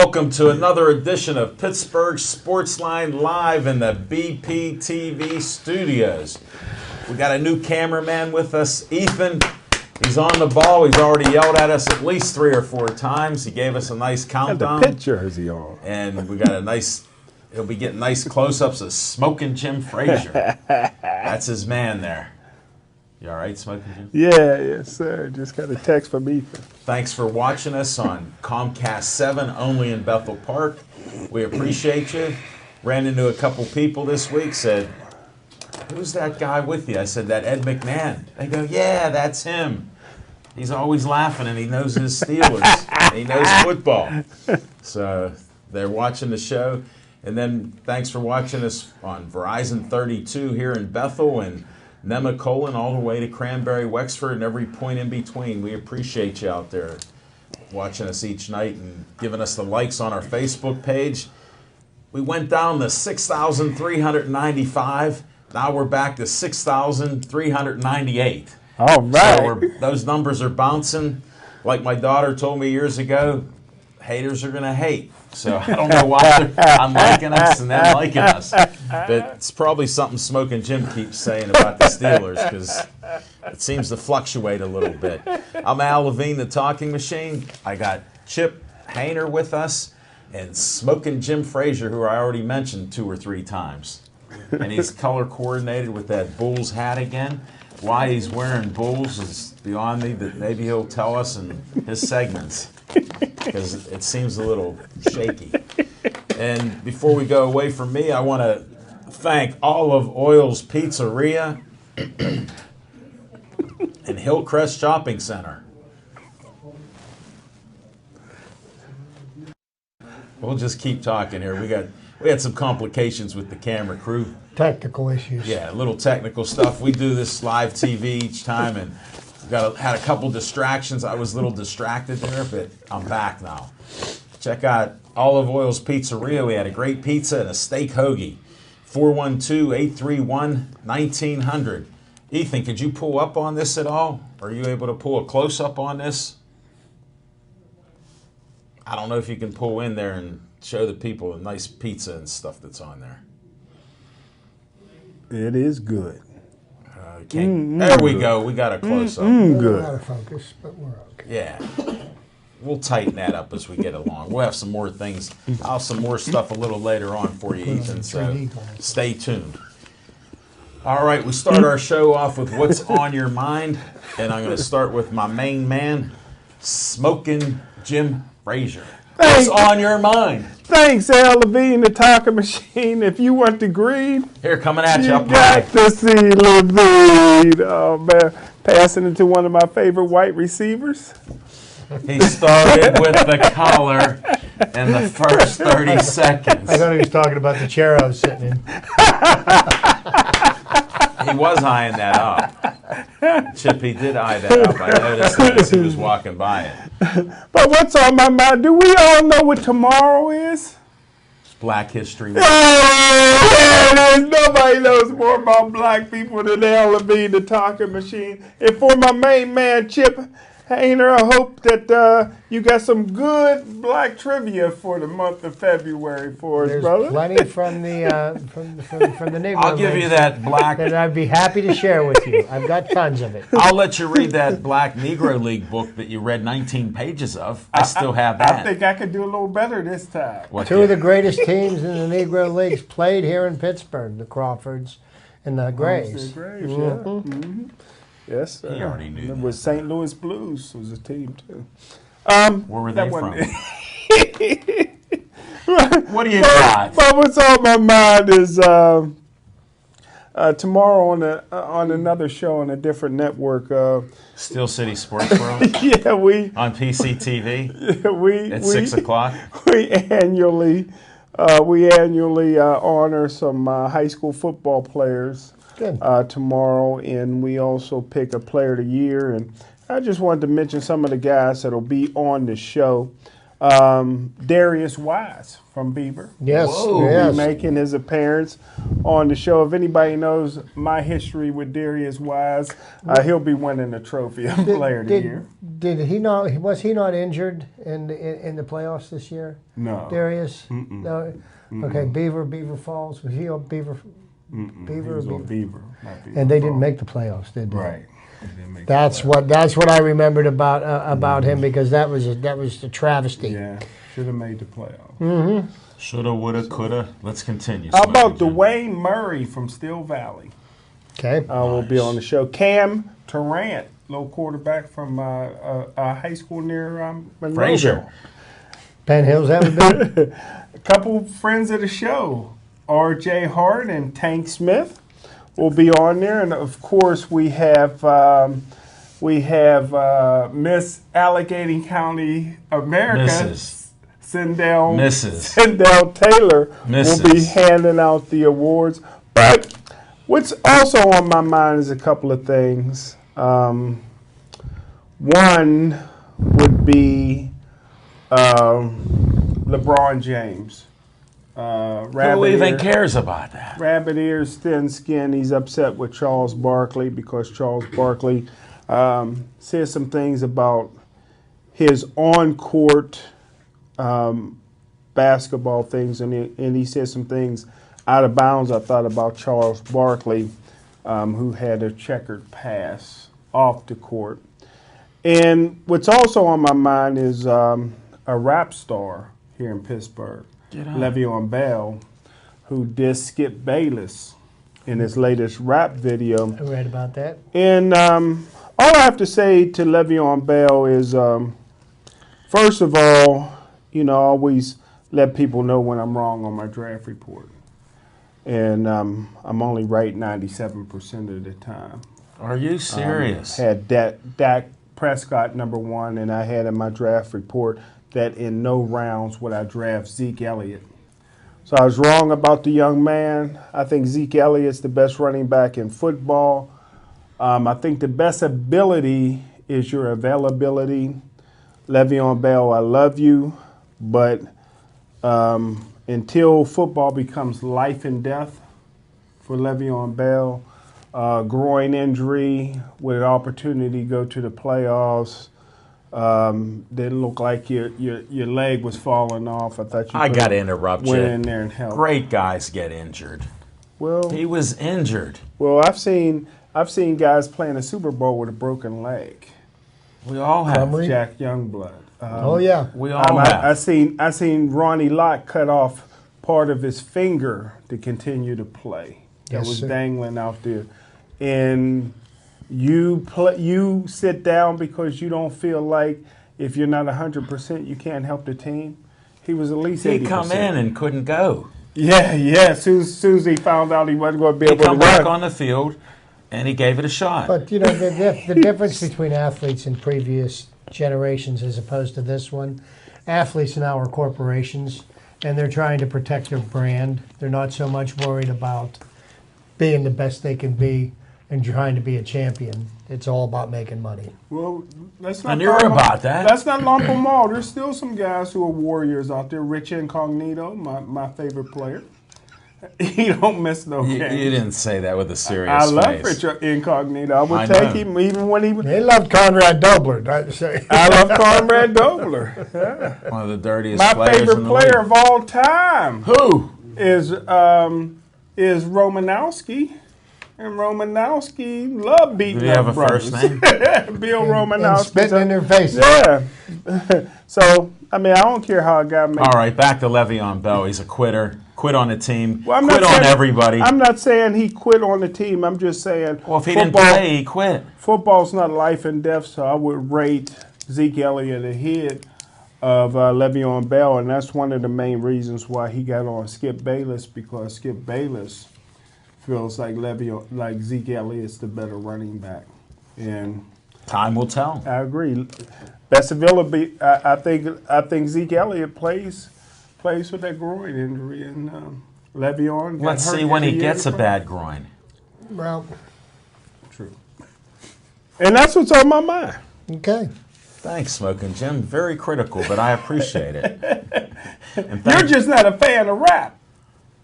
Welcome to another edition of Pittsburgh Sportsline live in the BPTV studios. We got a new cameraman with us, Ethan. He's on the ball. He's already yelled at us at least 3 or 4 times. He gave us a nice countdown. The picture is he on? And we got a nice, he'll be getting nice close-ups of Smoking Jim Frazier. That's his man there. You all right, Smoking Jim? Yeah, yes, sir. Just got a text from Ethan. Thanks for watching us on Comcast 7, only in Bethel Park. We appreciate you. Ran into a couple people this week, said, "Who's that guy with you?" I said, "That Ed McMahon." They go, "Yeah, that's him. He's always laughing and he knows his Steelers. And he knows football." So they're watching the show. And then thanks for watching us on Verizon 32 here in Bethel and Nemacolin all the way to Cranberry, Wexford, and every point in between. We appreciate you out there watching us each night and giving us the likes on our Facebook page. We went down to 6,395. Now we're back to 6,398. All right. So those numbers are bouncing. Like my daughter told me years ago, haters are going to hate. So I don't know why they're unliking us and then liking us. But it's probably something Smoking Jim keeps saying about the Steelers because it seems to fluctuate a little bit. I'm Al Levine, the talking machine. I got Chip Hayner with us and Smoking Jim Frazier, who I already mentioned 2 or 3 times. And he's color coordinated with that Bulls hat again. Why he's wearing Bulls is beyond me, but maybe he'll tell us in his segments because it seems a little shaky. And before we go away from me, I want to thank Olive Oil's Pizzeria and Hillcrest Shopping Center. We'll just keep talking here. We had some complications with the camera crew. Technical issues. Yeah, a little technical stuff. We do this live TV each time, and had a couple distractions. I was a little distracted there, but I'm back now. Check out Olive Oil's Pizzeria. We had a great pizza and a steak hoagie. 412-831-1900. Ethan, could you pull up on this at all? Are you able to pull a close-up on this? I don't know if you can pull in there and show the people the nice pizza and stuff that's on there. It is good. Okay. There we go. We got a close-up. We're Good. out of focus, but we're okay. Yeah. We'll tighten that up as we get along. We'll have some more things. I'll have some more stuff a little later on for you, Ethan, so stay tuned. All right, we start our show off with what's on your mind, and I'm going to start with my main man, Smoking Jim Frazier. What's on your mind? Thanks, Al Levine, the talking machine. If you want to greed, Here, coming at you you up high. got to see Levine. Oh, man. Passing it to one of my favorite white receivers. He started with the collar in the first 30 seconds. I thought he was talking about the chair I was sitting in. He was eyeing that up. Chip, he did eye that up. I noticed that as he was walking by it. But what's on my mind? Do we all know what tomorrow is? It's Black History Month. Oh, nobody knows more about black people than Al Levine, the talking machine. And for my main man, Chip Hayner, I hope that you got some good black trivia for the month of February for us, There's brother. plenty from the from the neighborhood. I'll give you that black. that I'd be happy to share with you. I've got tons of it. I'll let you read that Black Negro League book that you read 19 pages of. I still have that. I think I could do a little better this time. What 2 of the greatest teams in the Negro Leagues played here in Pittsburgh: the Crawfords and the Grays. Graves, yeah. Mm-hmm. Yes, sir. He already knew It that. was St. Louis Blues was a team, too. Where were they from? What do you got? But what's on my mind is tomorrow on another show on a different network. Steel City Sports World Yeah, we on PCTV we at 6 o'clock. we annually honor some high school football players. Good. Tomorrow, and we also pick a player of the year. And I just wanted to mention some of the guys that'll be on the show. Darius Wise from Beaver. Yes, Whoa. yes. Be making his appearance on the show. If anybody knows my history with Darius Wise, he'll be winning the trophy of Player of the Year. Did he not? Was he not injured in the playoffs this year? No. Darius. No. Okay. Beaver Falls. Was he on Beaver? He was on Beaver. Not Beaver And they didn't Falls. make the playoffs, did they? Right. They didn't make That's the playoffs. that's what I remembered about him, because that was a travesty. Yeah, should have made the playoffs. Shoulda, woulda, coulda. Let's continue. How about Smokey Jim. Dwayne Murray from Steel Valley? Okay. Will be on the show. Cam Durant, little quarterback from a high school near Monroeville. Frazier. Penn Hills, that would be. A couple friends of the show, R.J. Hart and Tank Smith, will be on there, and of course we have Miss Allegheny County America, Mrs. Sindel Taylor will be Mrs. handing out the awards. But what's also on my mind is a couple of things. One would be LeBron James. Who even cares about that? Rabbit ears, thin skin. He's upset with Charles Barkley because Charles Barkley said some things about his on-court basketball things, and he said some things out of bounds. I thought about Charles Barkley, who had a checkered pass off the court. And what's also on my mind is a rap star here in Pittsburgh, Le'Veon Bell, who dissed Skip Bayless in his latest rap video. I read about that. And all I have to say to Le'Veon Bell is, first of all, I always let people know when I'm wrong on my draft report. And I'm only right 97% of the time. Are you serious? Had Dak Prescott #1, and I had in my draft report that in no rounds would I draft Zeke Elliott. So I was wrong about the young man. I think Zeke Elliott's the best running back in football. I think the best ability is your availability. Le'Veon Bell, I love you, but until football becomes life and death for Le'Veon Bell, groin injury with an opportunity to go to the playoffs, didn't look like your leg was falling off. I thought I got to interrupt went you. in there and helped. Great guys get injured. Well, He was injured. I've seen guys playing a Super Bowl with a broken leg. We all have. Montgomery? Jack Youngblood. Oh yeah. We all have. I seen Ronnie Lott cut off part of his finger to continue to play. That Yes, was sir. dangling out there, and you sit down because you don't feel like if you're not 100%, you can't help the team. He was at least 80%. He come in and couldn't go. Yeah. As soon as he found out he wasn't going to be He able to come back run. on the field, and he gave it a shot. But the difference between athletes in previous generations as opposed to this one, athletes now are corporations, and they're trying to protect their brand. They're not so much worried about being the best they can be and trying to be a champion. It's all about making money. Well, let's not. And you're talk about that. Let's not lump them all. There's still some guys who are warriors out there. Rich Incognito, my favorite player. He don't miss no You games. didn't say that with a serious I love face. Rich Incognito. I would I take know. him even when he. They loved Conrad Dobler. I'd say. I love Conrad Dobler. One of the dirtiest My players favorite in the player league. of all time Who? is Romanowski. And Romanowski loved beating Do you up have a brothers. first name? Bill And Romanowski. spitting in their faces. Yeah. So, I mean, I don't care how a guy makes. All right, back to Le'Veon Bell. He's a quitter. Quit on the team. Well, I'm quit not on saying- everybody. I'm not saying he quit on the team. I'm just saying. Well, if he didn't play, he quit. Football's not life and death, so I would rate Zeke Elliott ahead of Le'Veon Bell, and that's one of the main reasons why he got on Skip Bayless, because Skip Bayless feels like Zeke Elliott's the better running back, and Time will tell. I agree. Best availability. I think Zeke Elliott plays with that groin injury, and Le'Veon. got Let's hurt see when he every year gets a before. bad groin. Well, True. And that's what's on my mind. okay. Thanks, Smoking Jim. Very critical, but I appreciate it. And You're just not a fan of rap.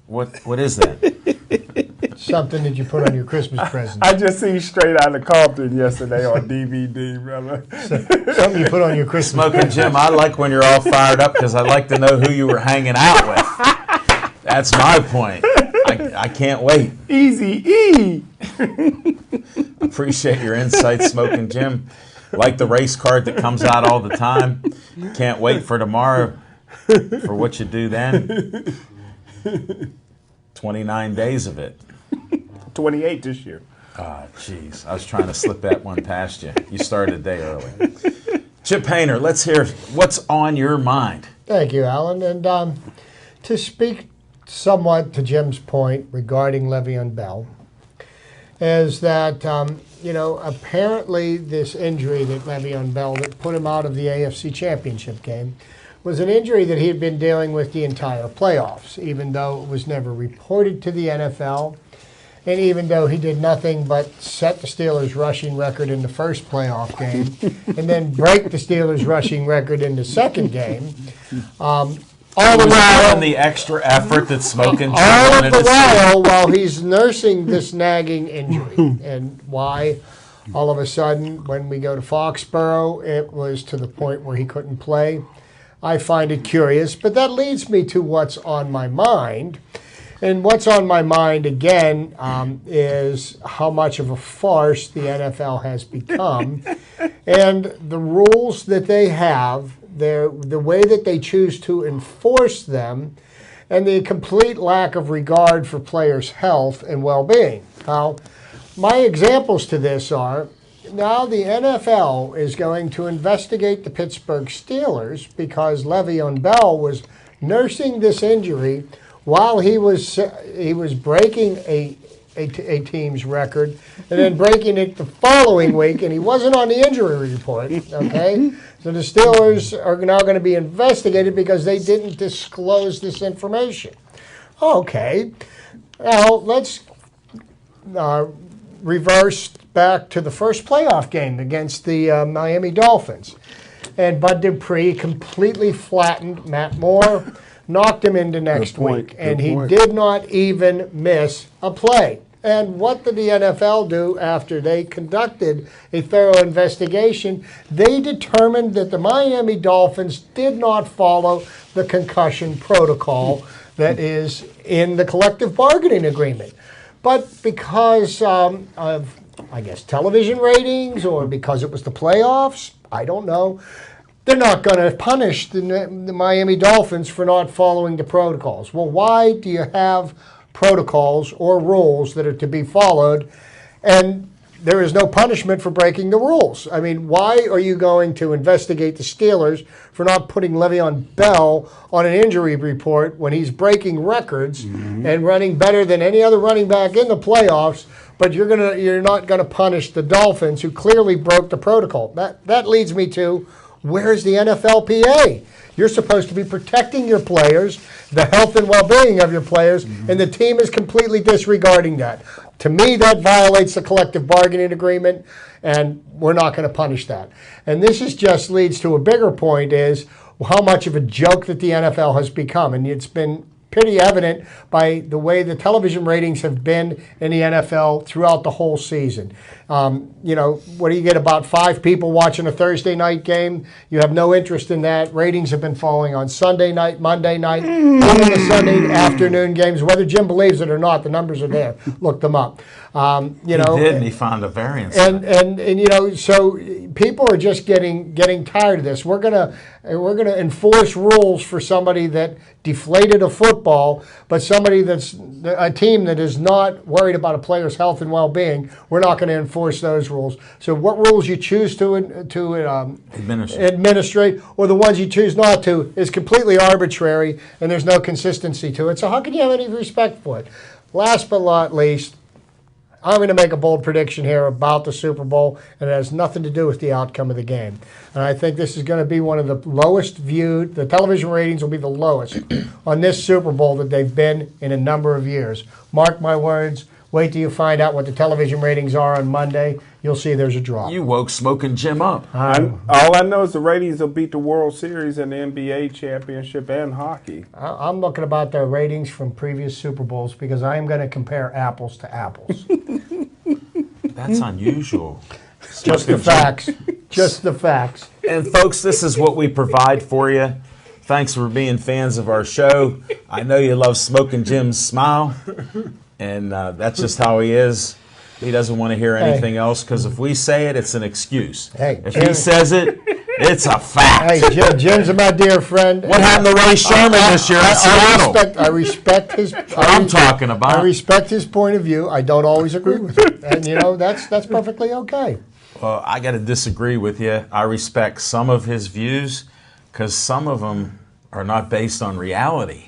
What is that? Something that you put on your Christmas present. I just seen Straight Outta Compton yesterday on DVD, brother. Something you put on your Christmas Smoking present. Jim, I like when you're all fired up because I like to know who you were hanging out with. That's my point. I can't wait. Easy E. Appreciate your insight, Smoking Jim. Like the race card that comes out all the time. Can't wait for tomorrow for what you do then. 29 days of it. 28 this year. Oh, jeez. I was trying to slip that one past you. You started a day early. Chip Hayner, let's hear what's on your mind. Thank you, Alan. And to speak somewhat to Jim's point regarding Le'Veon Bell, is that, apparently this injury that Le'Veon Bell that put him out of the AFC Championship game was an injury that he had been dealing with the entire playoffs, even though it was never reported to the NFL, and even though he did nothing but set the Steelers' rushing record in the first playoff game and then break the Steelers' rushing record in the second game. All the while, the extra effort that Smoking all of the while he's nursing this nagging injury. And why all of a sudden when we go to Foxborough it was to the point where he couldn't play, I find it curious, but that leads me to what's on my mind. And what's on my mind, again, is how much of a farce the NFL has become and the rules that they have, the way that they choose to enforce them, and the complete lack of regard for players' health and well-being. Now, my examples to this are, now the NFL is going to investigate the Pittsburgh Steelers because Le'Veon Bell was nursing this injury while he was breaking a team's record and then breaking it the following week, and he wasn't on the injury report, okay? So the Steelers are now going to be investigated because they didn't disclose this information. Okay. Now, let's reverse back to the first playoff game against the Miami Dolphins. And Bud Dupree completely flattened Matt Moore, knocked him into next week, and he did not even miss a play. And what did the NFL do after they conducted a thorough investigation? They determined that the Miami Dolphins did not follow the concussion protocol that is in the collective bargaining agreement. But because of, I guess, television ratings or because it was the playoffs, I don't know, they're not going to punish the Miami Dolphins for not following the protocols. Well, why do you have protocols or rules that are to be followed and there is no punishment for breaking the rules? I mean, why are you going to investigate the Steelers for not putting Le'Veon Bell on an injury report when he's breaking records and running better than any other running back in the playoffs, but you're not going to punish the Dolphins who clearly broke the protocol? That leads me to, where's the NFLPA? You're supposed to be protecting your players, the health and well-being of your players, and the team is completely disregarding that. To me, that violates the collective bargaining agreement, and we're not going to punish that. And this just leads to a bigger point, is how much of a joke that the NFL has become. And it's been pretty evident by the way the television ratings have been in the NFL throughout the whole season. What do you get, about 5 people watching a Thursday night game? You have no interest in that. Ratings have been falling on Sunday night, Monday night, even the Sunday afternoon games. Whether Jim believes it or not, the numbers are there. Look them up. He did, and he found a variance. So people are just getting tired of this. We're gonna enforce rules for somebody that deflated a football, but somebody that's a team that is not worried about a player's health and well-being, we're not going to enforce those rules. So what rules you choose to administrate, or the ones you choose not to, is completely arbitrary, and there's no consistency to it. So how can you have any respect for it? Last but not least, I'm going to make a bold prediction here about the Super Bowl, and it has nothing to do with the outcome of the game. And I think this is going to be one of the lowest viewed, the television ratings will be the lowest on this Super Bowl that they've been in a number of years. Mark my words, wait till you find out what the television ratings are on Monday. you'll see there's a drop. You woke Smoking Jim up. All I know is the ratings will beat the World Series and the NBA championship and hockey. I'm looking about the ratings from previous Super Bowls because I am going to compare apples to apples. That's unusual. Just the facts. Just the facts. And folks, this is what we provide for you. Thanks for being fans of our show. I know you love Smoking Jim's smile, and that's just how he is. He doesn't want to hear anything else because if we say it, it's an excuse. Hey, if he says it, it's a fact. Hey, Jim's my dear friend. What happened to Ray Sherman this year in Seattle? I respect his. I'm talking about. I respect his point of view. I don't always agree with it, and that's perfectly okay. Well, I got to disagree with you. I respect some of his views because some of them are not based on reality.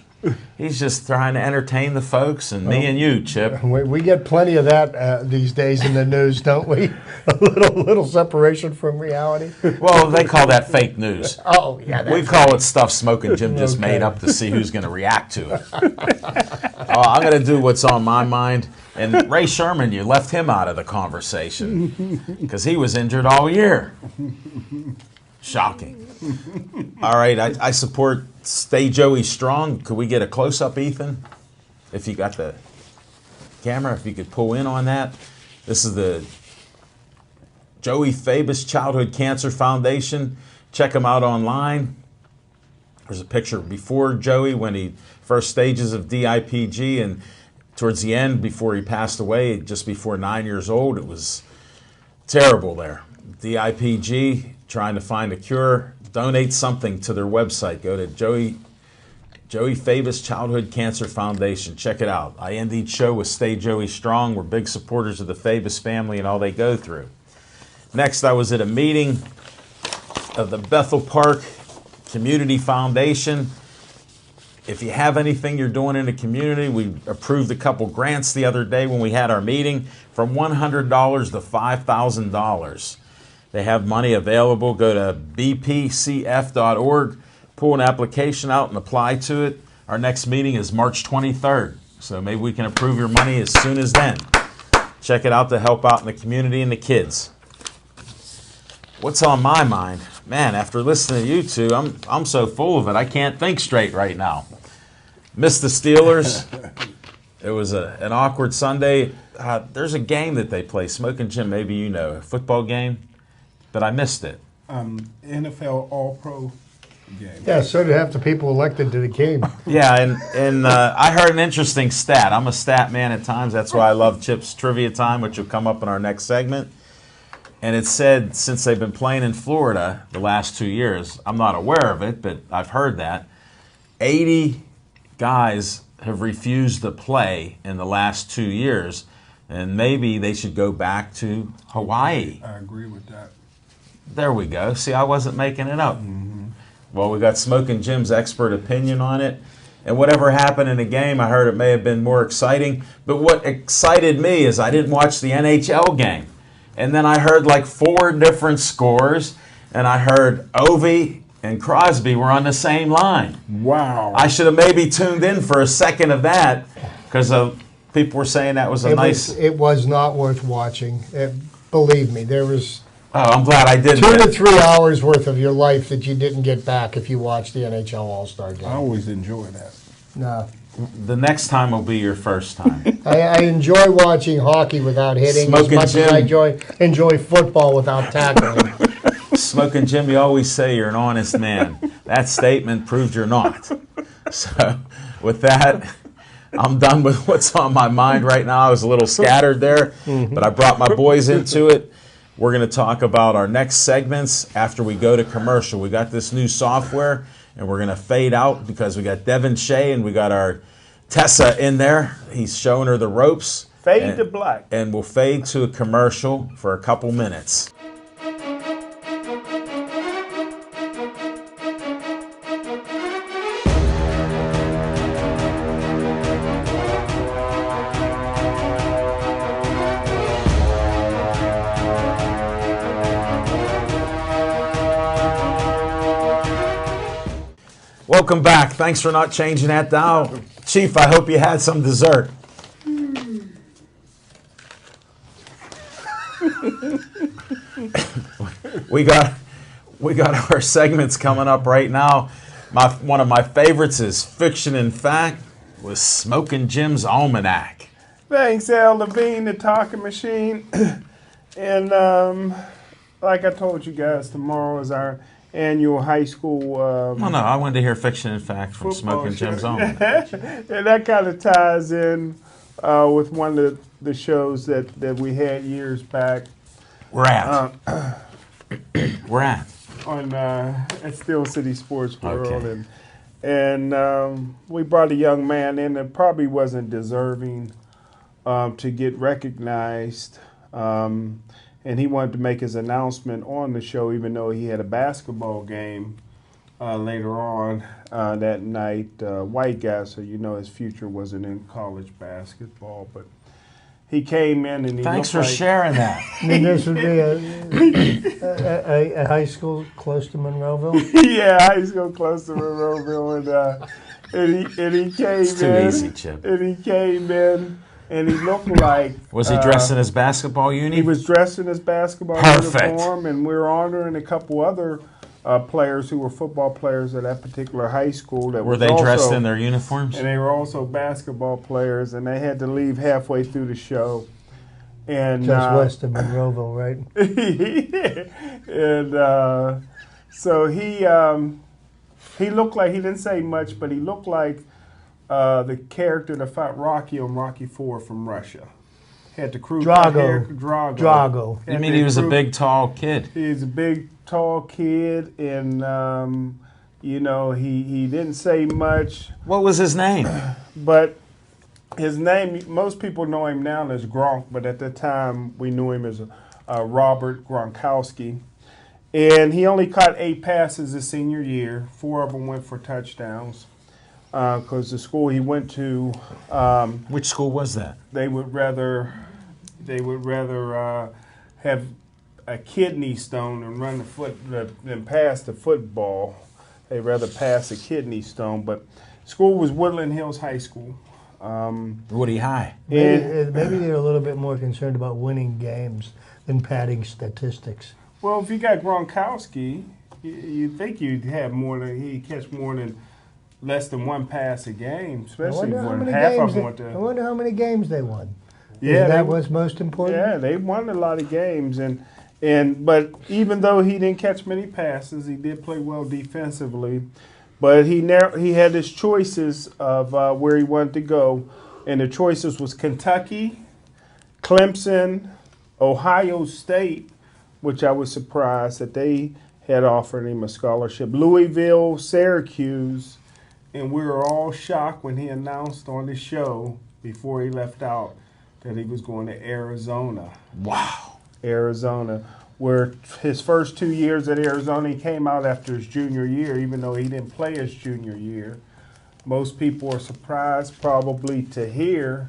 He's just trying to entertain the folks and me and you, Chip. We get plenty of that these days in the news, don't we? A little separation from reality. Well, they call that fake news. Oh, yeah. We call it stuff Smoking Jim just made up to see who's going to react to it. I'm going to do what's on my mind. And Ray Sherman, you left him out of the conversation because he was injured all year. Shocking. All right, I support Stay Joey Strong. Could we get a close-up, Ethan? If you got the camera, if you could pull in on that. This is the Joey Fabus Childhood Cancer Foundation. Check them out online. There's a picture before Joey when he first stages of DIPG and towards the end before he passed away, just before 9 years old. It was terrible there. DIPG, trying to find a cure. Donate something to their website. Go to Joey Fabus Childhood Cancer Foundation. Check it out. I end each show with Stay Joey Strong. We're big supporters of the Fabus family and all they go through. Next, I was at a meeting of the Bethel Park Community Foundation. If you have anything you're doing in the community, we approved a couple grants the other day when we had our meeting from $100 to $5,000. They have money available. Go to bpcf.org, pull an application out and apply to it. Our next meeting is March 23rd, so maybe we can approve your money as soon as then. Check it out to help out in the community and the kids. What's on my mind? Man, after listening to you two, I'm so full of it, I can't think straight right now. Missed the Steelers. It was an awkward Sunday. There's a game that they play, Smoking Jim, maybe you know, a football game. But I missed it. NFL All-Pro game. Yeah, so did half the people elected to the game. Yeah, and I heard an interesting stat. I'm a stat man at times. That's why I love Chip's Trivia Time, which will come up in our next segment. And it said since they've been playing in Florida the last 2 years, I'm not aware of it, but I've heard that, 80 guys have refused to play in the last 2 years, and maybe they should go back to Hawaii. I agree with that. There we go. See, I wasn't making it up. Mm-hmm. Well, we got Smoking Jim's expert opinion on it. And whatever happened in the game, I heard it may have been more exciting. But what excited me is I didn't watch the NHL game. And then I heard like 4 different scores. And I heard Ovi and Crosby were on the same line. Wow. I should have maybe tuned in for a second of that because people were saying that was It was not worth watching. Believe me, there was... Oh, I'm glad I did 2 to 3 hours worth of your life that you didn't get back if you watched the NHL All-Star Game. I always enjoy that. No. The next time will be your first time. I enjoy watching hockey without hitting Smoking as much Jim. as I enjoy football without tackling. Smoking Jim, you always say you're an honest man. That statement proved you're not. So with that, I'm done with what's on my mind right now. I was a little scattered there, but I brought my boys into it. We're going to talk about our next segments after we go to commercial. We got this new software, and we're going to fade out because we got Devin Shea and we got our Tessa in there. He's showing her the ropes. Fade to black. And we'll fade to a commercial for a couple minutes. Welcome back. Thanks for not changing that dial. Chief, I hope you had some dessert. we got our segments coming up right now. One of my favorites is Fiction and Fact with Smoking Jim's Almanac. Thanks, Al Levine, the talking machine. And like I told you guys, tomorrow is our annual high school. No, I wanted to hear Fiction and Fact from Smoking Jim's Almanac. And that kind of ties in with one of the shows that we had years back. We're at. We're at. On at Steel City Sports World. Okay. And we brought a young man in that probably wasn't deserving to get recognized. And he wanted to make his announcement on the show, even though he had a basketball game later on that night. White guy, so you know his future wasn't in college basketball. But he came in and he Thanks for sharing that. I mean, this would be a high school close to Monroeville. Yeah, high school close to Monroeville. And he came It's too in. easy, Chip. And he came in. And he looked like... Was he dressed in his basketball uni? He was dressed in his basketball uniform, and we were honoring a couple other players who were football players at that particular high school. Were they dressed in their uniforms? And they were also basketball players, and they had to leave halfway through the show. And just west of Monroeville, right? And so he looked like, he didn't say much, but he looked like the character that fought Rocky on Rocky IV from Russia. Had the crew Drago. You mean he was a big, tall kid? He was a big, tall kid, and you know, he didn't say much. What was his name? But his name, most people know him now as Gronk, but at the time we knew him as Robert Gronkowski. And he only caught 8 passes his senior year. 4 of them went for touchdowns. Because the school he went to, Which school was that? they would rather have a kidney stone and run than pass the football. They'd rather pass a kidney stone. But school was Woodland Hills High School. Woody High. Maybe they're a little bit more concerned about winning games than padding statistics. Well, if you got Gronkowski, you'd think you'd have more than he'd catch more than less than 1 pass a game, especially when half of them went to. I wonder how many games they won. Yeah, that was most important. Yeah, they won a lot of games, but even though he didn't catch many passes, he did play well defensively. But he had his choices of where he wanted to go, and the choices was Kentucky, Clemson, Ohio State, which I was surprised that they had offered him a scholarship, Louisville, Syracuse. And we were all shocked when he announced on the show before he left out that he was going to Arizona. Wow. Arizona, where his first 2 years at Arizona, he came out after his junior year, even though he didn't play his junior year. Most people are surprised probably to hear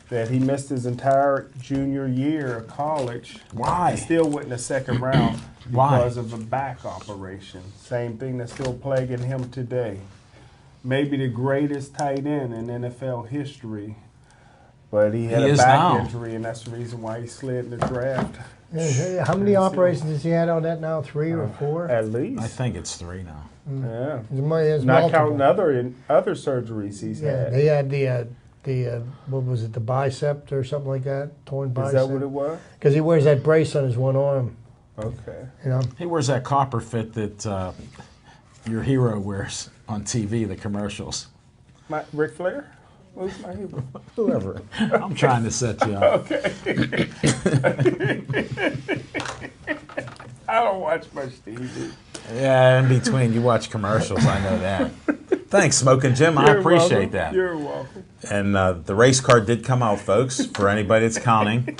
that he missed his entire junior year of college. Why? He still went in the second round Why? because of a back operation. Same thing that's still plaguing him today. Maybe the greatest tight end in NFL history, but he had a back injury, and that's the reason why he slid in the draft. How many operations has he had on that now? 3 or 4? At least. I think it's 3 now. Yeah. It's Not multiple. counting other surgeries he's had. They had the what was it, the bicep or something like that, torn bicep. Is that what it was? Because he wears that brace on his one arm. Okay. You know. He wears that copper fit that your hero wears on TV, the commercials. Ric Flair? Who's my hero? Whoever. I'm trying to set you up. Okay. I don't watch much TV. Yeah, in between, you watch commercials. I know that. Thanks, Smoking Jim. I appreciate that. You're welcome. And the race card did come out, folks, for anybody that's counting.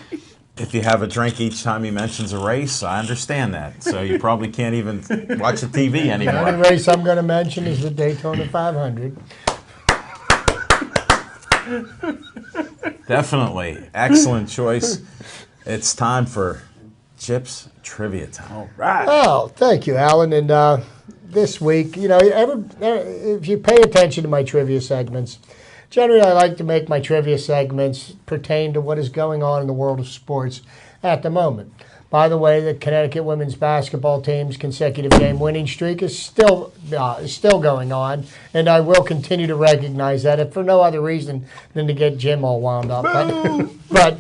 If you have a drink each time he mentions a race, I understand that. So you probably can't even watch the TV The anymore. only race I'm going to mention is the Daytona 500. Definitely. Excellent choice. It's time for Chip's Trivia Time. All right. Oh, thank you, Alan. And this week, you know, if you pay attention to my trivia segments, generally I like to make my trivia segments pertain to what is going on in the world of sports at the moment. By the way, the Connecticut women's basketball team's consecutive game winning streak is still going on, and I will continue to recognize that, if for no other reason than to get Jim all wound up. But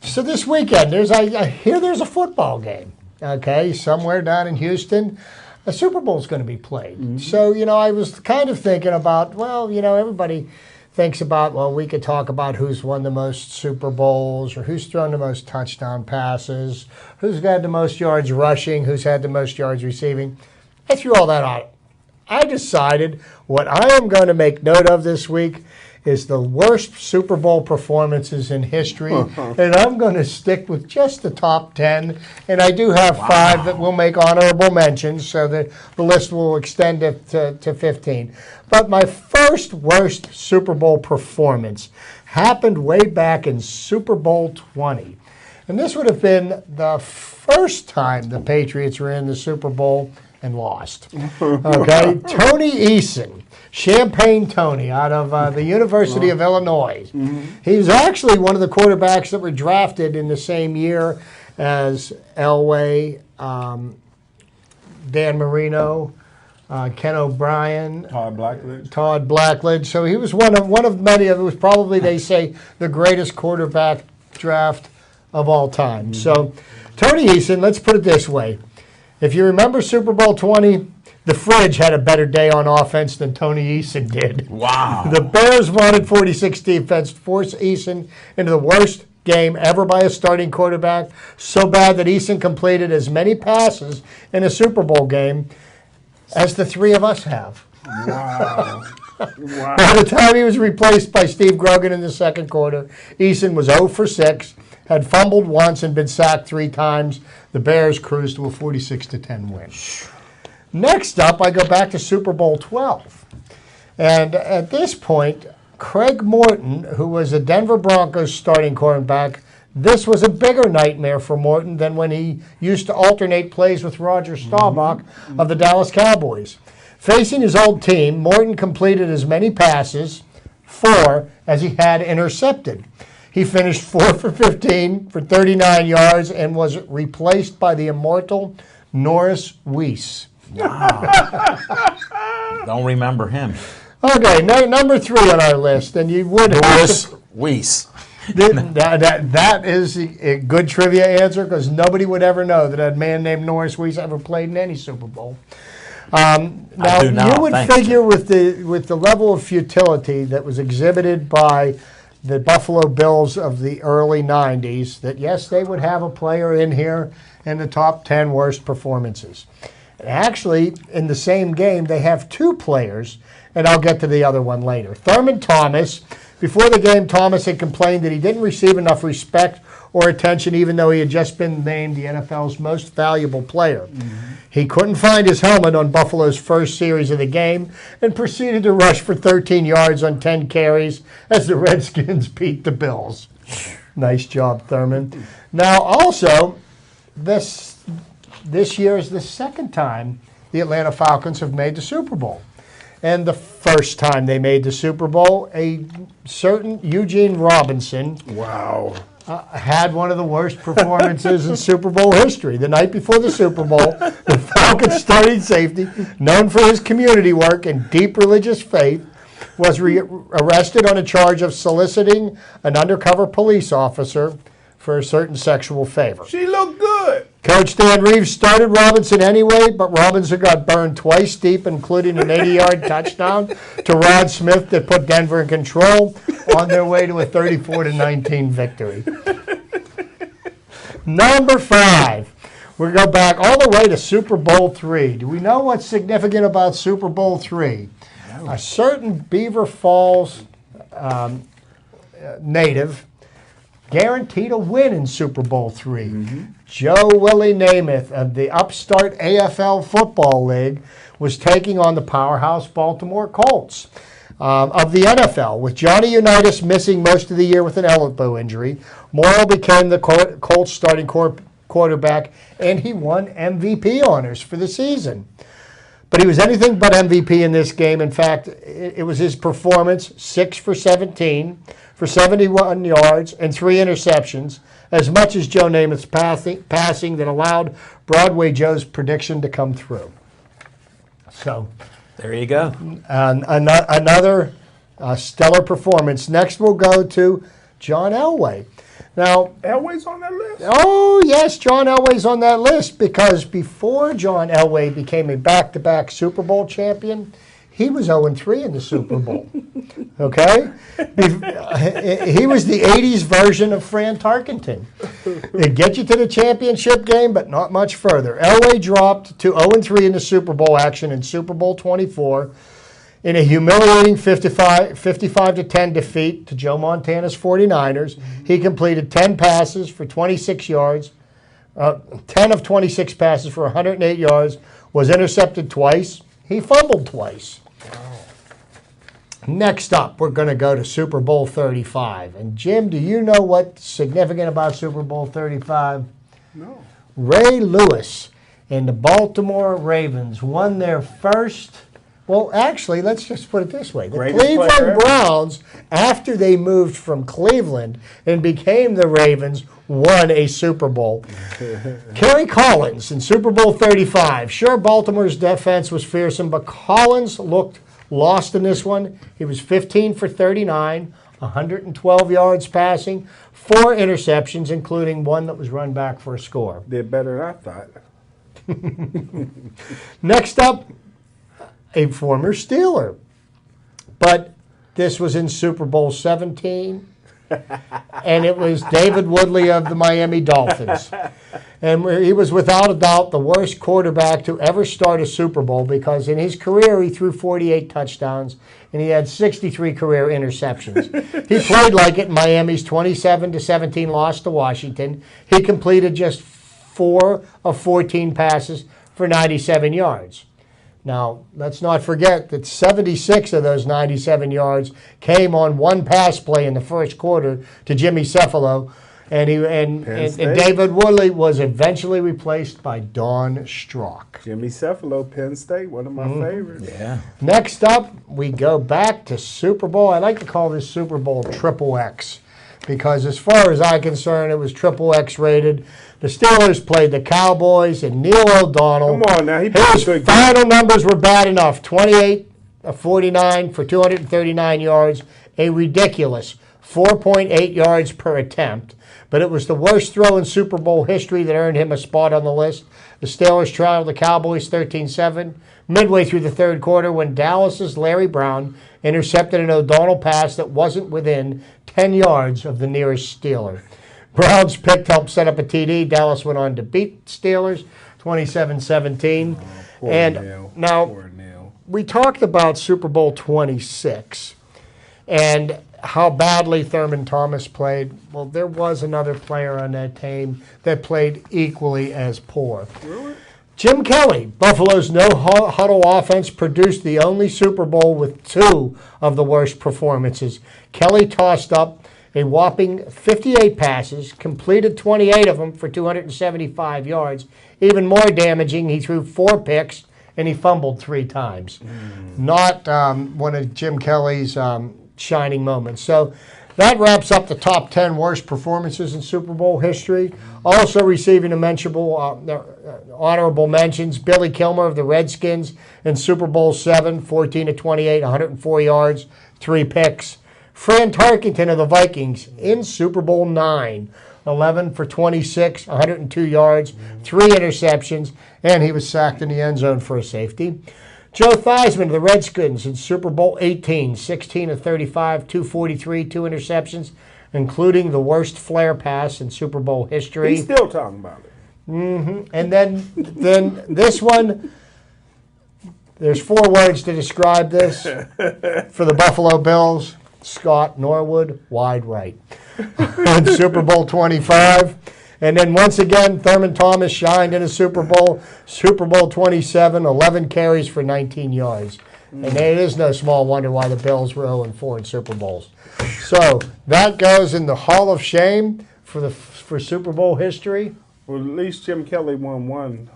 so this weekend, I hear there's a football game. Okay, somewhere down in Houston, a Super Bowl is going to be played. Mm-hmm. So I was kind of thinking about, everybody thinks about, we could talk about who's won the most Super Bowls or who's thrown the most touchdown passes, who's got the most yards rushing, who's had the most yards receiving. I threw all that out. I decided what I am going to make note of this week is the worst Super Bowl performances in history, and I'm going to stick with just the top 10, and I do have 5 that will make honorable mentions, so that the list will extend to 15. But my first worst Super Bowl performance happened way back in Super Bowl 20, and this would have been the first time the Patriots were in the Super Bowl and lost. Okay, Tony Eason, Champagne Tony, out of the University of Illinois. Mm-hmm. He's actually one of the quarterbacks that were drafted in the same year as Elway, Dan Marino, Ken O'Brien, Todd Blackledge. So he was one of many. It was probably, they say, the greatest quarterback draft of all time. Mm-hmm. So Tony Eason, let's put it this way. If you remember Super Bowl 20, the Fridge had a better day on offense than Tony Eason did. Wow. The Bears vaunted 46 defense forced Eason into the worst game ever by a starting quarterback, so bad that Eason completed as many passes in a Super Bowl game as the 3 of us have. Wow. Wow. By the time he was replaced by Steve Grogan in the second quarter, Eason was 0 for 6, had fumbled once and been sacked 3 times. The Bears cruised to a 46-10 win. Next up, I go back to Super Bowl 12. And at this point, Craig Morton, who was a Denver Broncos starting quarterback, this was a bigger nightmare for Morton than when he used to alternate plays with Roger Staubach of the Dallas Cowboys. Facing his old team, Morton completed as many passes, 4, as he had intercepted. He finished 4 for 15 for 39 yards and was replaced by the immortal Norris Weiss. Wow. Don't remember him. Okay, number 3 on our list, and you would Norris Weiss. That is a good trivia answer, because nobody would ever know that a man named Norris Weiss ever played in any Super Bowl. Now, you would figure with the level of futility that was exhibited by the Buffalo Bills of the early 90s, that yes, they would have a player in here in the top 10 worst performances. And actually, in the same game, they have 2 players, and I'll get to the other one later. Thurman Thomas. Before the game, Thomas had complained that he didn't receive enough respect or attention, even though he had just been named the NFL's most valuable player. Mm-hmm. He couldn't find his helmet on Buffalo's first series of the game and proceeded to rush for 13 yards on 10 carries as the Redskins beat the Bills. Nice job, Thurman. Now, also, this year is the second time the Atlanta Falcons have made the Super Bowl. And the first time they made the Super Bowl, a certain Eugene Robinson had one of the worst performances in Super Bowl history. The night before the Super Bowl, the Falcons starting safety, known for his community work and deep religious faith, was arrested on a charge of soliciting an undercover police officer for a certain sexual favor. She looked good. Coach Dan Reeves started Robinson anyway, but Robinson got burned twice deep, including an 80-yard touchdown to Rod Smith that put Denver in control on their way to a 34-19 victory. Number 5. We go back all the way to Super Bowl III. Do we know what's significant about Super Bowl III? No. A certain Beaver Falls native guaranteed a win in Super Bowl III. Mm-hmm. Joe Willie Namath of the upstart AFL Football League was taking on the powerhouse Baltimore Colts of the NFL. With Johnny Unitas missing most of the year with an elbow injury, Morrow became the Colts starting quarterback, and he won MVP honors for the season. But he was anything but MVP in this game. In fact, it was his performance, 6 for 17 for 71 yards and 3 interceptions, as much as Joe Namath's passing that allowed Broadway Joe's prediction to come through. So There you go. another stellar performance. Next we'll go to John Elway. Now, Elway's on that list? oh, yes, John Elway's on that list because before John Elway became a back-to-back Super Bowl champion, he was 0-3 in the Super Bowl. Okay? He was the 80s version of Fran Tarkenton. It'd get you to the championship game, but not much further. Elway dropped to 0-3 in the Super Bowl action in Super Bowl 24 in a humiliating 55-10 defeat to Joe Montana's 49ers. He completed 10 passes for 26 yards, 10 of 26 passes for 108 yards, was intercepted twice. He fumbled twice. Next up, we're going to go to Super Bowl 35. And Jim, do you know what's significant about Super Bowl 35? No. Ray Lewis and the Baltimore Ravens won their first, well, actually, let's just put it this way. The Greatest player Cleveland ever. Browns, after they moved from Cleveland and became the Ravens, won a Super Bowl. Kerry Collins in Super Bowl 35. Sure, Baltimore's defense was fearsome, but Collins looked lost in this one. He was 15 for 39, 112 yards passing, 4 interceptions, including one that was run back for a score. Did better than I thought. Next up, a former Steeler. But this was in Super Bowl 17, and it was David Woodley of the Miami Dolphins. And he was without a doubt the worst quarterback to ever start a Super Bowl because in his career he threw 48 touchdowns and he had 63 career interceptions. He played like it in Miami's 27-17 loss to Washington. He completed just 4 of 14 passes for 97 yards. Now, let's not forget that 76 of those 97 yards came on one pass play in the first quarter to Jimmy Cephalo, and David Woodley was eventually replaced by Don Strock. Jimmy Cephalo, Penn State, one of my favorites. Yeah. Next up, we go back to Super Bowl. I like to call this Super Bowl Triple X because as far as I'm concerned, it was Triple X rated. The Steelers played the Cowboys and Neil O'Donnell. Come on now, he played His good. final numbers were bad enough. 28 of 49 for 239 yards, a ridiculous 4.8 yards per attempt. But it was the worst throw in Super Bowl history that earned him a spot on the list. The Steelers trailed the Cowboys 13-7 midway through the third quarter when Dallas's Larry Brown intercepted an O'Donnell pass that wasn't within 10 yards of the nearest Steeler. Brown's pick helped set up a TD. Dallas went on to beat Steelers 27-17. Poor And Neil. now Poor Neil. we talked about Super Bowl 26 and how badly Thurman Thomas played. Well, there was another player on that team that played equally as poor. Really? Jim Kelly, Buffalo's no-huddle offense, produced the only Super Bowl with 2 of the worst performances. Kelly tossed up a whopping 58 passes, completed 28 of them for 275 yards. Even more damaging, he threw 4 picks, and he fumbled 3 times. Not one of Jim Kelly's shining moments. So that wraps up the top 10 worst performances in Super Bowl history. Also receiving honorable mentions, Billy Kilmer of the Redskins in Super Bowl 7, 14 of 28, 104 yards, 3 picks. Fran Tarkenton of the Vikings in Super Bowl 9, 11 for 26, 102 yards, 3 interceptions, and he was sacked in the end zone for a safety. Joe Theismann of the Redskins in Super Bowl 18, 16 of 35, 243, 2 interceptions, including the worst flare pass in Super Bowl history. He's still talking about it. And then this one, there's 4 words to describe this for the Buffalo Bills. Scott Norwood, wide right. In Super Bowl 25. And then once again, Thurman Thomas shined in a Super Bowl. Super Bowl 27, 11 carries for 19 yards. And it is no small wonder why the Bills were 0-4 in Super Bowls. So that goes in the Hall of Shame for Super Bowl history. Well, at least Jim Kelly won one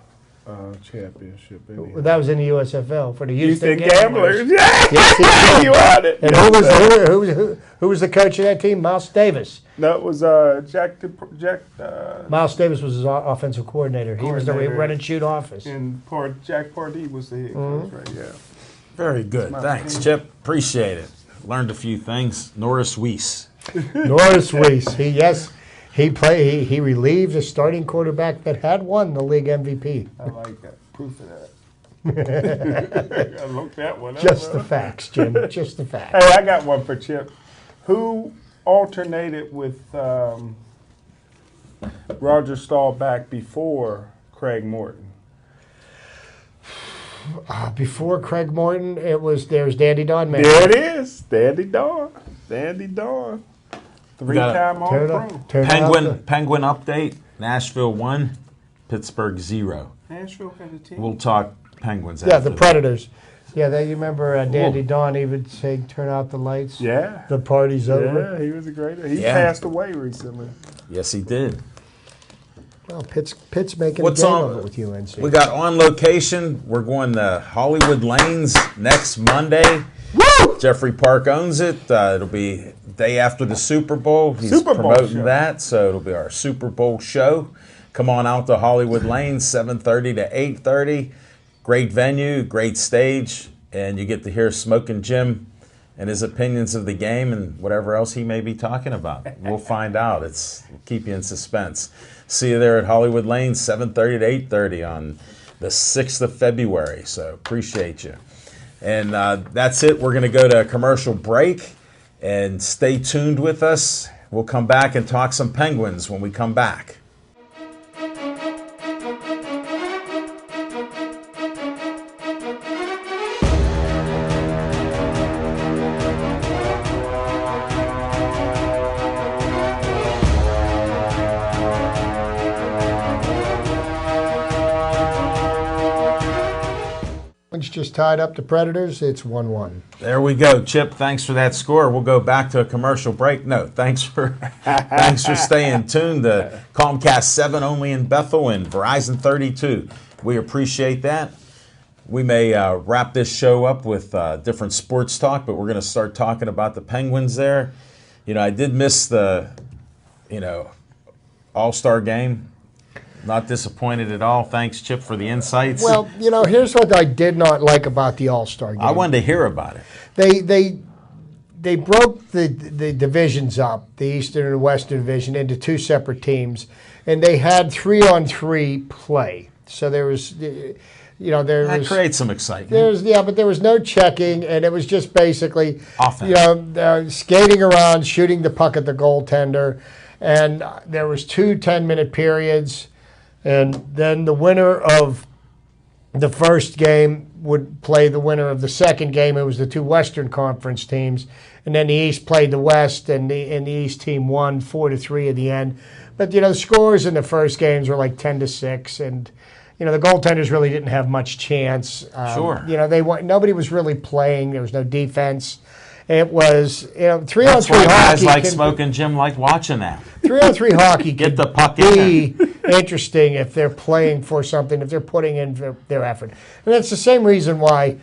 championship. That was in the USFL for the Houston Houston Gamblers. Yes, You on it. And who was the coach of that team? Miles Davis. No, it was Jack. Miles Davis was his offensive coordinator. He was the run and shoot office. And Jack Pardee was the head coach, right? Yeah. Very good. Thanks, Chip. Appreciate it. Learned a few things. Norris Weiss. Norris Weiss. He relieved a starting quarterback that had won the league MVP. I like that. Proof of that. I looked that one up. Just the facts, Jim. Just the facts. Hey, I got one for Chip. Who alternated with Roger Staubach before Craig Morton? Before Craig Morton, there's Dandy Don, man. There it is. Dandy Don. Dandy Don. Three-time All-Pro. Penguin update. Nashville 1, Pittsburgh 0. Nashville had a team. We'll talk Penguins Yeah, after the Predators. Yeah, you remember Dandy Don, he would say, turn out the lights. Yeah. The party's over. Yeah, he was a great. He passed away recently. Yes, he did. Well, Pitt's making a game of it with UNC. We got on location. We're going to Hollywood Lanes next Monday. Woo! Jeffrey Park owns it. It'll be day after the Super Bowl. He's Super Bowl promoting show. that, so it'll be our Super Bowl show. Come on out to Hollywood Lanes, 7:30 to 8:30. Great venue, great stage, and you get to hear Smokin' Jim and his opinions of the game and whatever else he may be talking about. We'll find out. We'll keep you in suspense. See you there at Hollywood Lanes, 7:30 to 8:30 on the 6th of February. So appreciate you. And that's it. We're going to go to a commercial break and stay tuned with us. We'll come back and talk some Penguins when we come back. Just tied up the Predators. It's 1-1. There we go, Chip. Thanks for that score. We'll go back to a commercial break. No, thanks for staying tuned. The Comcast 7 only in Bethel and Verizon 32. We appreciate that. We may wrap this show up with different sports talk, but we're going to start talking about the Penguins there. I did miss the, All-Star game. Not disappointed at all. Thanks, Chip, for the insights. Well, here's what I did not like about the All-Star game. I wanted to hear about it. They broke the divisions up, the Eastern and Western Division, into two separate teams, and they had 3-on-3 play. So there was, That creates some excitement. But there was no checking, and it was just basically offense. Skating around, shooting the puck at the goaltender, and there was 2 10-minute periods. And then the winner of the first game would play the winner of the second game. It was the two Western Conference teams. And then the East played the West, and the East team won 4-3 at the end. But, the scores in the first games were like 10-6. And, the goaltenders really didn't have much chance. Sure. Nobody was really playing. There was no defense. It was, 3-on-3 That's why hockey. guys like Smokin' Jim like watching that. 3-on-3 hockey Get the puck be interesting if they're playing for something, if they're putting in their effort. And that's the same reason why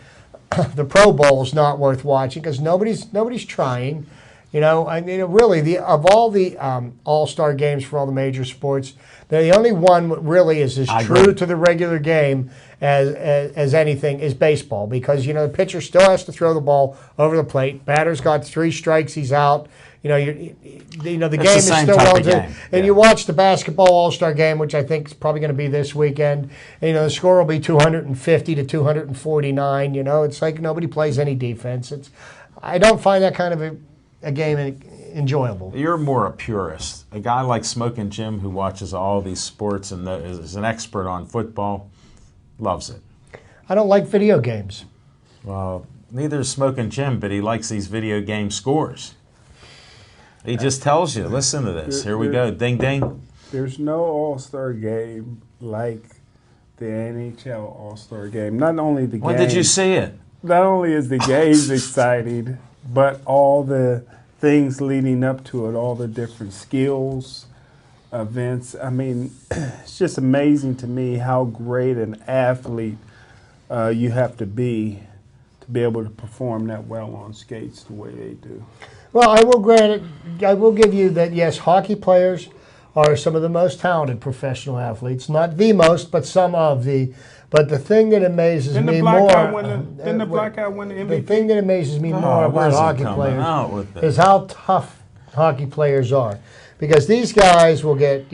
the Pro Bowl is not worth watching, because nobody's trying. Really, of all the all-star games for all the major sports, the only one really is as true to the regular game as anything is baseball, because the pitcher still has to throw the ball over the plate. Batter's got 3 strikes, he's out. The game is still relative. And you watch the basketball all-star game, which I think is probably going to be this weekend. And, the score will be 250 to 249. It's like nobody plays any defense. I don't find that kind of a game enjoyable. You're more a purist. A guy like Smokin' Jim who watches all these sports and is an expert on football loves it. I don't like video games. Well, neither is Smokin' Jim, but he likes these video game scores. He just tells you, listen to this. Here we go. Ding, ding. There's no All-Star game like the NHL All-Star game. Not only the game. When did you see it? Not only is the games exciting, but all the things leading up to it, all the different skills, events. I mean, it's just amazing to me how great an athlete you have to be able to perform that well on skates the way they do. Well, I will grant it. I will give you that. Yes, hockey players are some of the most talented professional athletes. Not the most, but some of the. But the thing that amazes me more. Didn't the black guy win the MVP? The thing that amazes me more about hockey players is how tough hockey players are, because these guys will get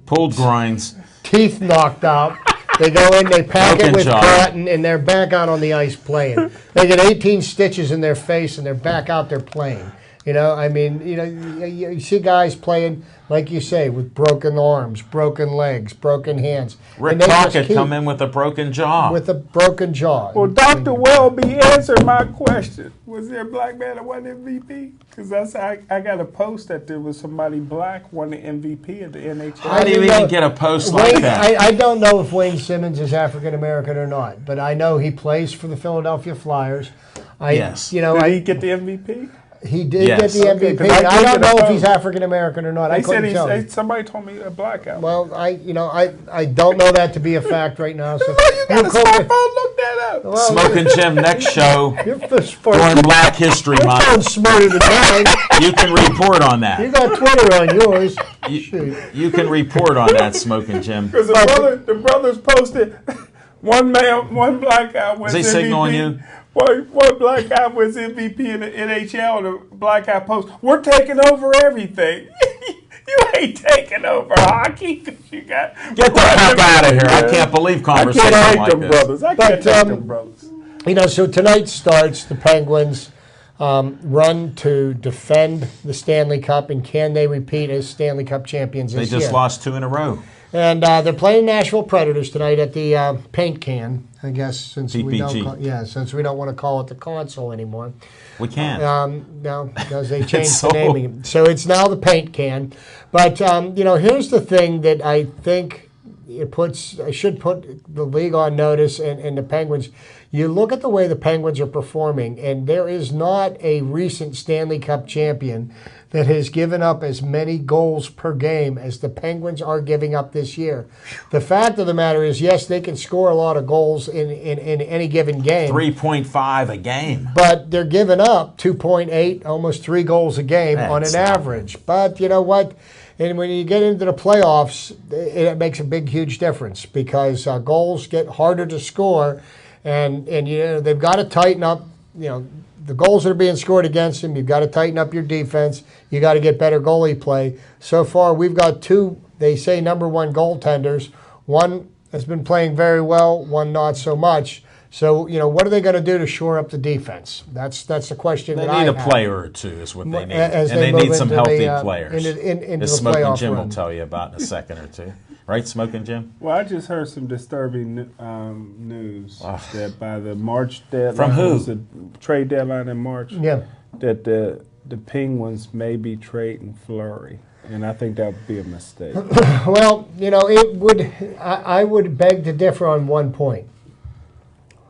pulled groins, teeth knocked out. They go in, they pack it with cotton, and they're back out on the ice playing. They get 18 stitches in their face, and they're back out there playing. I mean, you see guys playing, like you say, with broken arms, broken legs, broken hands. Rick Tocchet come in with a broken jaw. With a broken jaw. Well, Dr. Welby answered my question. Was there a black man that won MVP? Because I got a post that there was somebody black won the MVP at the NHL. How do you even get a post like that? I don't know if Wayne Simmons is African American or not, but I know he plays for the Philadelphia Flyers. Yes. Did he get the MVP? He did get the MVP. I don't know if he's African American or not. I couldn't tell. Somebody told me a black guy. Well, I don't know that to be a fact right now. So you got a smartphone. Look that up. Well, Smoking Jim next show during Black History Month. You're smarter than mine. You can report on that. You got Twitter on yours. You can report on that, Smoking Jim. Because the brothers posted one black guy was MVP. Is he signaling you? One black guy was MVP in the NHL. The black guy post, "We're taking over everything." You ain't taking over hockey because you got get the heck out of here. I can't believe conversation like this. Brothers. I can't hate them brothers. So tonight starts the Penguins' run to defend the Stanley Cup, and can they repeat as Stanley Cup champions this year? They just lost 2 in a row. And they're playing Nashville Predators tonight at the Paint Can, I guess, since PPG. we don't want to call it the console anymore. We can't. No, because they changed the naming. So it's now the Paint Can. But here's the thing that I think should put the league on notice and the Penguins. You look at the way the Penguins are performing, and there is not a recent Stanley Cup champion that has given up as many goals per game as the Penguins are giving up this year. The fact of the matter is, yes, they can score a lot of goals in any given game. 3.5 a game. But they're giving up 2.8, almost 3 goals a game on an average. But you know what? And when you get into the playoffs, it makes a big, huge difference because goals get harder to score, and they've got to tighten up. The goals that are being scored against them, you've got to tighten up your defense. You got to get better goalie play. So far, we've got 2, they say, number 1 goaltenders. One has been playing very well, one not so much. So, what are they going to do to shore up the defense? That's the question that I have. They need a player or two is what they need. And they need some healthy players. Into As the Smoking Jim run. will tell you about in a second or two. Right, Smoking Jim? Well, I just heard some disturbing news that by the March deadline, from who? The trade deadline in March, that the Penguins may be trading Fleury, and I think that would be a mistake. Well, it would. I would beg to differ on one point.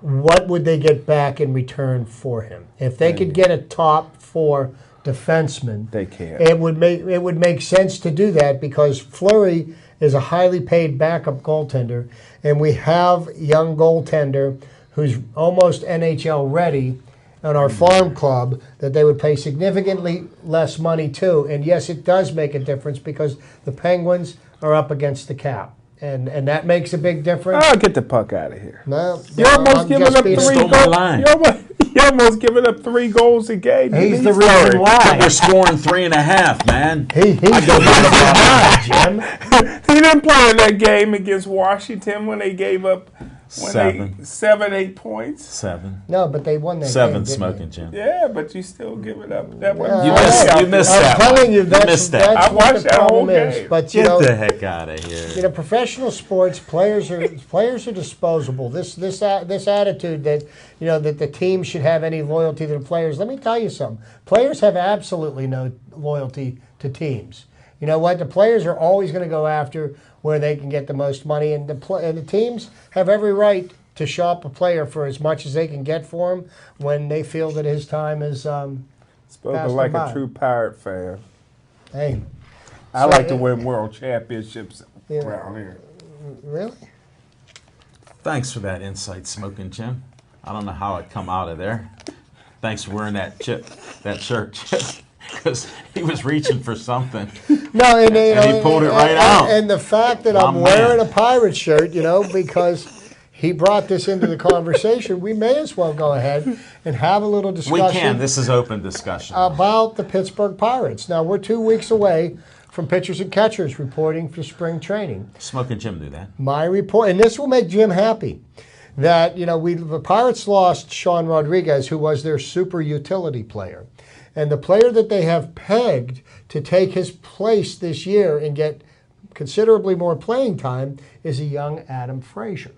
What would they get back in return for him? If they could get a top 4 defenseman, they can. It would make sense to do that because Fleury is a highly paid backup goaltender, and we have a young goaltender who's almost NHL ready on our farm club that they would pay significantly less money to. And yes, it does make a difference because the Penguins are up against the cap. And that makes a big difference. Oh, get the puck out of here. No, you're almost giving up 3 goals. You're almost giving up 3 goals a game. He's the reason why. We're scoring 3.5, man. He's the reason why, Jim. He didn't play in that game against Washington when they gave up 7, 8 points. 7. No, but they won that 7 game, Smoking Jim. Yeah, but you still give it up. That you missed that. I'm telling you, that's I watched that whole game. But get the heck out of here. Professional sports players are disposable. This attitude that that the team should have any loyalty to the players. Let me tell you something. Players have absolutely no loyalty to teams. You know what? The players are always going to go after where they can get the most money, and the teams have every right to shop a player for as much as they can get for him when they feel that his time is spoken like a true Pirate fan. Hey, I like to win world championships Yeah. around here. Really? Thanks for that insight, Smoking Jim. I don't know how it come out of there. Thanks for wearing that shirt, Chip, because he was reaching for something. No, and, he pulled it right out. And the fact that I'm wearing a Pirate shirt, because he brought this into the conversation, we may as well go ahead and have a little discussion. We can. This is open discussion. About the Pittsburgh Pirates. Now, we're 2 weeks away from pitchers and catchers reporting for spring training. Smoking Jim do that. My report, and this will make Jim happy, that the Pirates lost Sean Rodriguez, who was their super utility player. And the player that they have pegged to take his place this year and get considerably more playing time is a young Adam Frazier.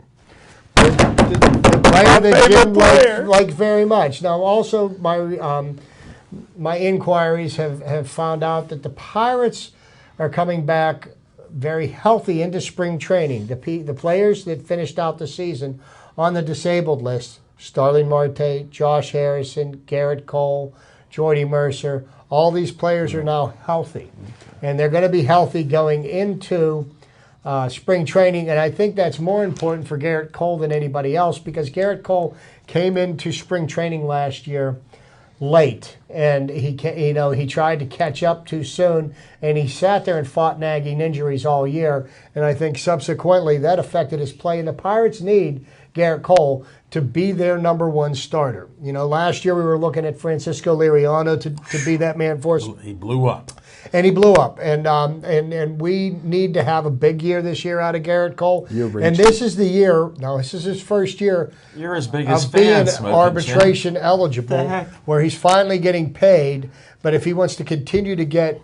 The player that Jim liked very much. Now, also, my inquiries have found out that the Pirates are coming back very healthy into spring training. The players that finished out the season on the disabled list, Starling Marte, Josh Harrison, Garrett Cole, Jordy Mercer, all these players are now healthy. And they're going to be healthy going into spring training, and I think that's more important for Garrett Cole than anybody else, because Garrett Cole came into spring training last year late, and he tried to catch up too soon, and he sat there and fought nagging injuries all year, and I think subsequently that affected his play. And the Pirates need Garrett Cole to be their number one starter. Last year we were looking at Francisco Liriano to be that man for us. He blew up. And he blew up, and we need to have a big year this year out of Garrett Cole. And this is the year. Now, this is his first year. You're as big as of being fans, arbitration eligible, where he's finally getting paid. But if he wants to continue to get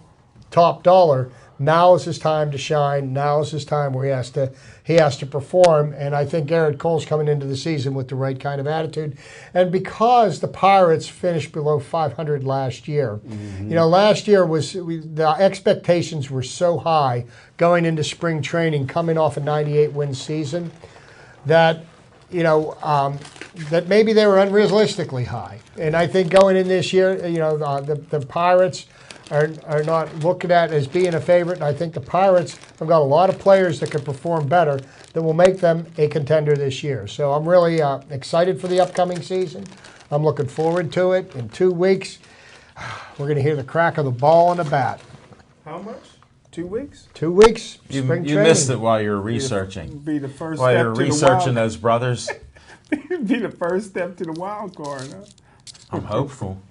top dollar, now is his time to shine. Now is his time where he has to perform. And I think Garrett Cole's coming into the season with the right kind of attitude. And because the Pirates finished below 500 last year, last year the expectations were so high going into spring training, coming off a 98-win season, that that maybe they were unrealistically high. And I think going in this year, the Pirates are not looked at as being a favorite. And I think the Pirates have got a lot of players that could perform better that will make them a contender this year. So I'm really excited for the upcoming season. I'm looking forward to it. In 2 weeks, we're going to hear the crack of the ball and the bat. How much? 2 weeks? 2 weeks, You spring training. missed it while you were researching. Be the first While step you're to researching the wild. those brothers, Be the first step to the wild card. Huh? I'm hopeful.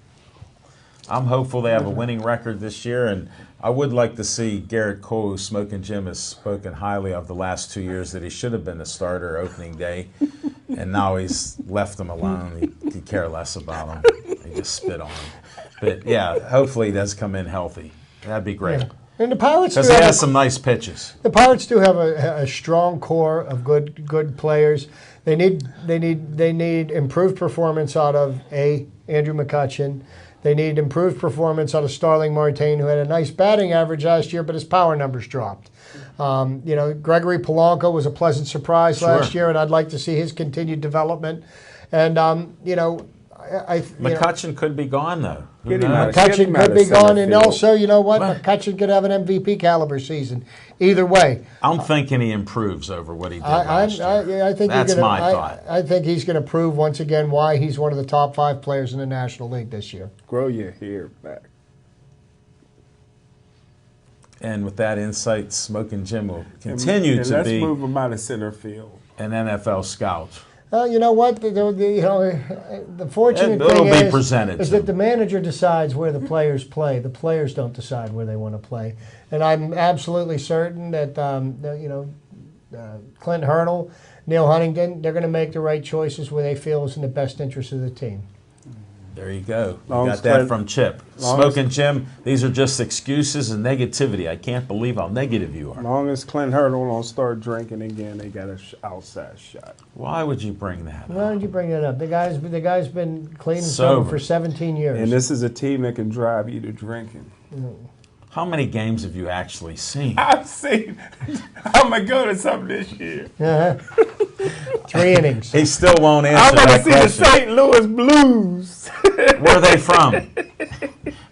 I'm hopeful they have a winning record this year, and I would like to see Garrett Cole, who Smoking Jim has spoken highly of the last 2 years, that he should have been the starter opening day, and now he's left him alone. He care less about him. He just spit on him. But yeah, hopefully he does come in healthy. That'd be great. Yeah. And the Pirates Because he has some nice pitches. The Pirates do have a strong core of good players. They need improved performance out of Andrew McCutchen. They need improved performance out of Starling Marte, who had a nice batting average last year, but his power numbers dropped. Gregory Polanco was a pleasant surprise last year, and I'd like to see his continued development. And McCutchen could be gone, though. Who knows? McCutchen could be gone, and also, McCutchen could have an MVP caliber season. Either way, I'm thinking he improves over what he did last year. I think That's my thought. I think he's going to prove once again why he's one of the top 5 players in the National League this year. Grow your hair back. And with that insight, Smoking Jim will continue to let's be move him out of center field. an NFL scout. You know what? The fortunate It'll thing be presented is to that the manager decides where the players play. The players don't decide where they want to play. And I'm absolutely certain that Clint Hurdle, Neil Huntington, they're going to make the right choices where they feel is in the best interest of the team. There you go. You got that from Chip. Smoking Jim, these are just excuses and negativity. I can't believe how negative you are. As long as Clint Hurdle don't start drinking again, they got an outside shot. Why would you bring that Why up? did you bring that up? The guy's been clean and Sober. sober for 17 years. And this is a team that can drive you to drinking. How many games have you actually seen? I've seen. I'm going to go to some this year. 3 innings. He still won't I'm answer going to that see the question. St. Louis Blues. Where are they from?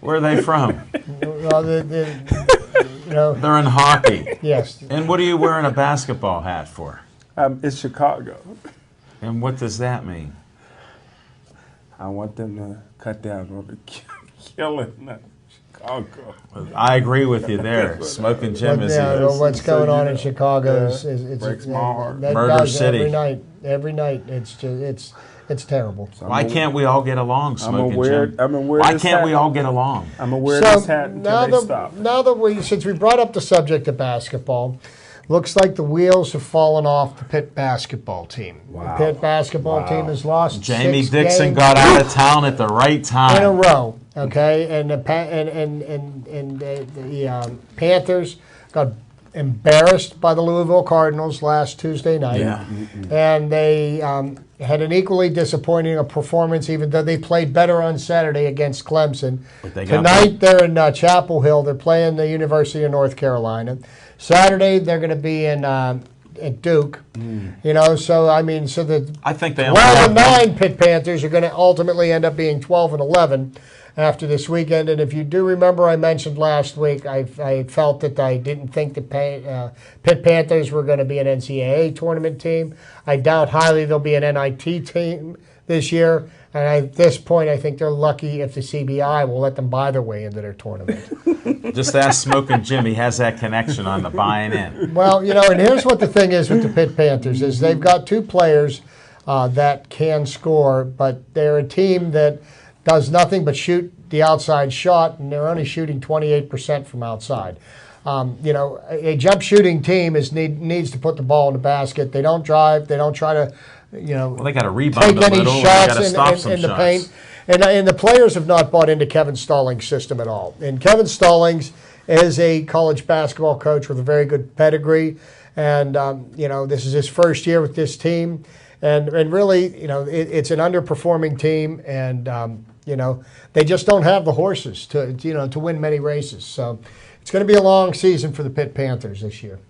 Where are they from? Well, You know, They're in hockey. yes. And what are you wearing a basketball hat for? It's Chicago. And what does that mean? I want them to cut down on the killing of Chicago. I agree with you there. Smoking Jim is What's going on in know, Chicago yeah, is breaks my heart. that Murder does City. Every night. It's just it's terrible. So Why can't we all get along, I'm Smoking aware. Jim? I'm aware. Why this can't we hat- all get along? I'm aware of this hat until they stop. Now that since we brought up the subject of basketball, looks like the wheels have fallen off the Pitt basketball team. Wow. The Pitt basketball team has lost Jamie 6 Dixon games got out of town at the right in a time. row. Okay, and the Panthers got embarrassed by the Louisville Cardinals last Tuesday night. Yeah. And they had an equally disappointing performance, even though they played better on Saturday against Clemson. But they got Tonight they're in Chapel Hill. They're playing the University of North Carolina. Saturday they're going to be in at Duke. You know, so I mean, so the I think they only 12 and have 9 Pitt Panthers are going to ultimately end up being 12 and 11 after this weekend. And if you do remember, I mentioned last week I felt that I didn't think the Pitt Panthers were going to be an NCAA tournament team. I doubt highly they'll be an NIT team this year. And at this point, I think they're lucky if the CBI will let them buy their way into their tournament. Just ask Smoking Jim. He has that connection on the buying in. Well, you know, and here's what the thing is with the Pitt Panthers is they've got 2 players that can score, but they're a team that does nothing but shoot the outside shot, and they're only shooting 28% from outside. You know, a jump shooting team needs to put the ball in the basket. They don't drive. They don't try to, you know, Well, they got to rebound take a any little. They got shots to stop in some the shots. paint. And the players have not bought into Kevin Stallings' system at all. And Kevin Stallings is a college basketball coach with a very good pedigree. And, you know, this is his first year with this team. And really, you know, it's an underperforming team. And, you know, they just don't have the horses to win many races. So it's going to be a long season for the Pitt Panthers this year.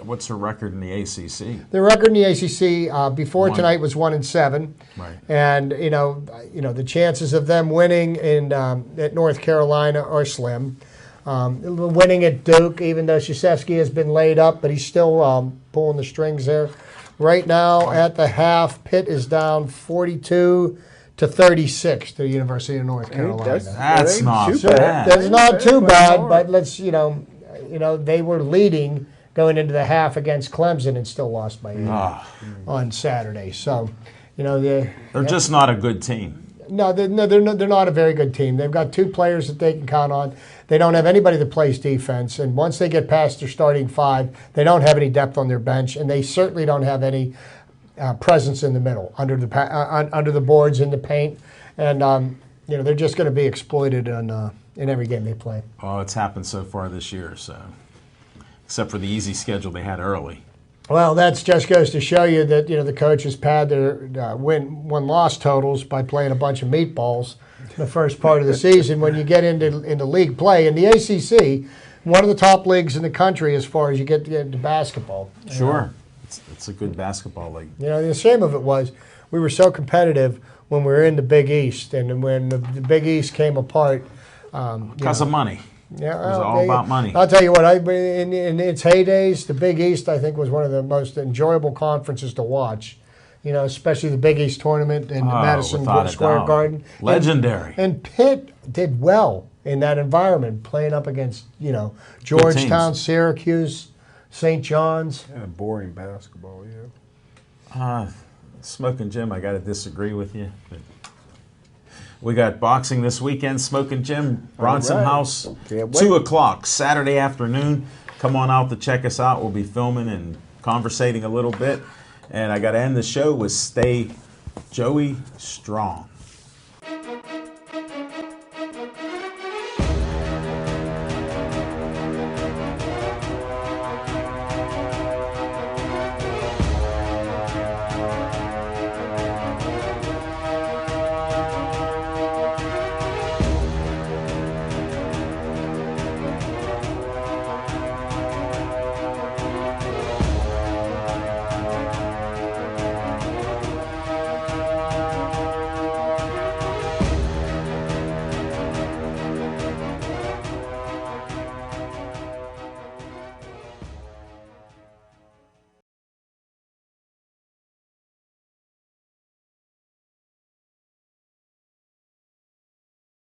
What's her record in the ACC? The record in the ACC before One. tonight was 1-7, Right. and you know the chances of them winning at North Carolina are slim. Winning at Duke, even though Krzyzewski has been laid up, but he's still pulling the strings there. Right now, at the half, Pitt is down 42-36 to the University of North Carolina. That's not too bad. That's not too Play bad, hard. but let's they were leading going into the half against Clemson and still lost by 8 on Saturday. So, you know, They're just not a good team. they're not a very good team. They've got 2 players that they can count on. They don't have anybody that plays defense, and once they get past their starting 5, they don't have any depth on their bench, and they certainly don't have any presence in the middle under the boards in the paint, and you know they're just going to be exploited in every game they play. Oh, it's happened so far this year, so except for the easy schedule they had early. Well, that just goes to show you that the coaches pad their win-loss totals by playing a bunch of meatballs in the first part of the season. When you get into league play in the ACC, one of the top leagues in the country as far as you get into basketball. Sure. It's a good basketball league. You know, the shame of it was we were so competitive when we were in the Big East, and when the Big East came apart. Because of money. Yeah, It was all about money. I'll tell you what, in its heydays, the Big East, I think, was one of the most enjoyable conferences to watch. You know, especially the Big East tournament in Madison without a Square doubt. Garden. Legendary. And Pitt did well in that environment, playing up against, Georgetown, teams. Syracuse, St. John's. Yeah, boring basketball, yeah. Smoking Jim, I got to disagree with you. But we got boxing this weekend. Smoking Jim, Bronson right. House, Can't wait. 2 o'clock, Saturday afternoon. Come on out to check us out. We'll be filming and conversating a little bit. And I got to end the show with Stay Joey Strong.